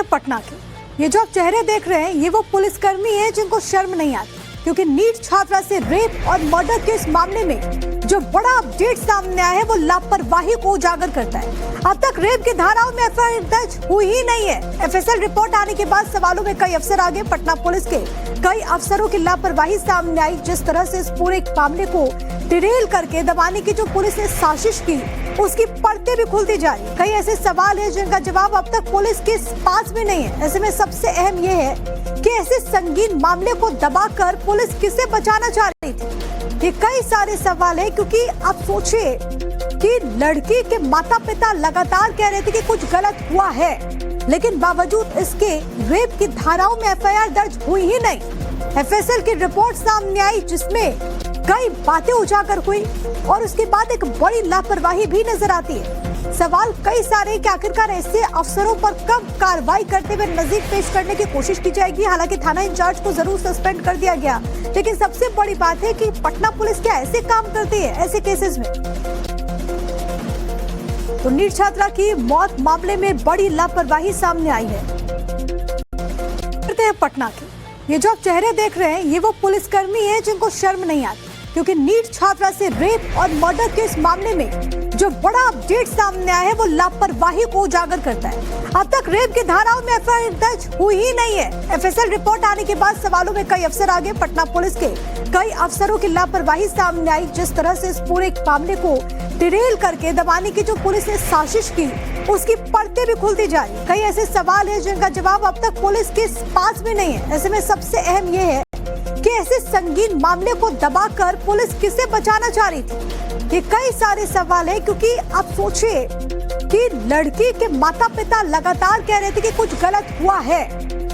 हैं पटना के। ये जो आप चेहरे देख रहे हैं, ये वो पुलिसकर्मी हैं जिनको शर्म नहीं आती, क्योंकि नीट छात्रा से रेप और मर्डर के इस मामले में जो बड़ा अपडेट सामने आया है वो लापरवाही को उजागर करता है। अब तक रेप की धाराओं में एफआईआर दर्ज हुई ही नहीं है। एफएसएल रिपोर्ट आने के बाद सवालों में कई अफसर आगे। पटना पुलिस के कई अफसरों की लापरवाही सामने आई। जिस तरह से इस पूरे मामले को डिरेल करके दबाने की जो पुलिस ने साजिश की, उसकी परतें भी खुलती जा रही। कई ऐसे सवाल हैं जिनका जवाब अब तक पुलिस के पास भी नहीं है। ऐसे में सबसे अहम ये है कि ऐसे संगीन मामले को दबाकर पुलिस किसे बचाना चाह रही थी। ये कई सारे सवाल हैं, क्योंकि आप सोचिए कि लड़की के माता पिता लगातार कह रहे थे कि कुछ गलत हुआ है, लेकिन बावजूद इसके रेप की धाराओं में एफआईआर दर्ज हुई ही नहीं। एफएसएल की रिपोर्ट सामने आई जिसमें कई बातें उजागर हुई और उसके बाद एक बड़ी लापरवाही भी नजर आती है। सवाल कई सारे कि आखिरकार ऐसे अफसरों पर कब कार्रवाई करते हुए नजदीक पेश करने की कोशिश की जाएगी। हालांकि थाना इंचार्ज को जरूर सस्पेंड कर दिया गया, लेकिन सबसे बड़ी बात है कि पटना पुलिस क्या ऐसे काम करती है ऐसे केसेस में। तो नीट छात्रा की मौत मामले में बड़ी लापरवाही सामने आई है। करते हैं पटना के। ये जो आप चेहरे देख रहे हैं, ये वो पुलिसकर्मी हैं जिनको शर्म नहीं आती, क्योंकि नीट छात्रा से रेप और मर्डर के इस मामले में जो बड़ा अपडेट सामने आया है वो लापरवाही को उजागर करता है। अब तक रेप की धाराओं में एफआईआर दर्ज हुई ही नहीं है। एफएसएल रिपोर्ट आने के बाद सवालों में कई अफसर आगे। पटना पुलिस के कई अफसरों की लापरवाही सामने आई। जिस तरह से इस पूरे मामले को डिरेल करके दबाने की जो पुलिस ने साजिश की, उसकी परतें भी खुलती जा रही। कई ऐसे सवाल हैं जिनका जवाब अब तक पुलिस के पास भी नहीं है। ऐसे में सबसे अहम ये है कि ऐसे संगीन मामले को दबाकर पुलिस किसे बचाना चाह रही थी। ये कई सारे सवाल हैं, क्योंकि आप सोचिए कि लड़की के माता पिता लगातार कह रहे थे कि कुछ गलत हुआ है,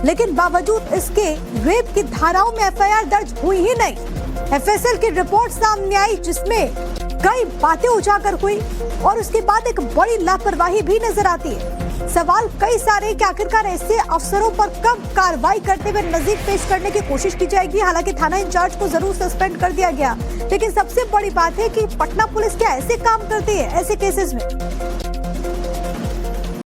लेकिन बावजूद इसके रेप की धाराओं में एफआईआर दर्ज हुई ही नहीं। एफएसएल की रिपोर्ट सामने आई जिसमें कई बातें उजागर हुई और उसके बाद एक बड़ी लापरवाही भी नजर आती है। सवाल कई सारे कि आखिरकार ऐसे अफसरों पर कब कार्रवाई करते हुए नजदीक पेश करने की कोशिश की जाएगी। हालांकि थाना इंचार्ज को जरूर सस्पेंड कर दिया गया, लेकिन सबसे बड़ी बात है कि पटना पुलिस क्या ऐसे काम करती है ऐसे केसेस में।